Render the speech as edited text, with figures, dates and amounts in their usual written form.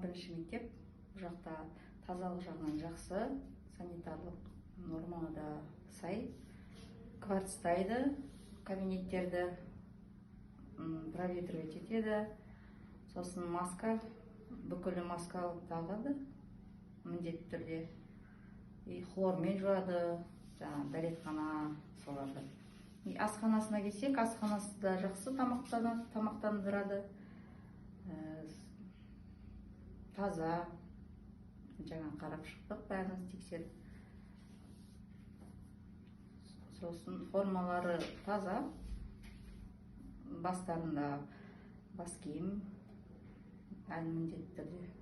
21 мектеп. Бұл жақта тазалық жағынан жақсы, санитарлық нормаға да сай. Кварцтайды, кабинеттерді проветривать етеді. Сосын маска, бүкілі маска тағады міндетті түрде. И хлормен жуады, жаңағы дәретхана соларды. И асханасына келсек, асханасы да жақсы тамақтандырады. Таза, жаңа қарап шықтық, бәріміз тексеріп. Сосын формалары таза, бастарында бас киім, әлі міндетті түрде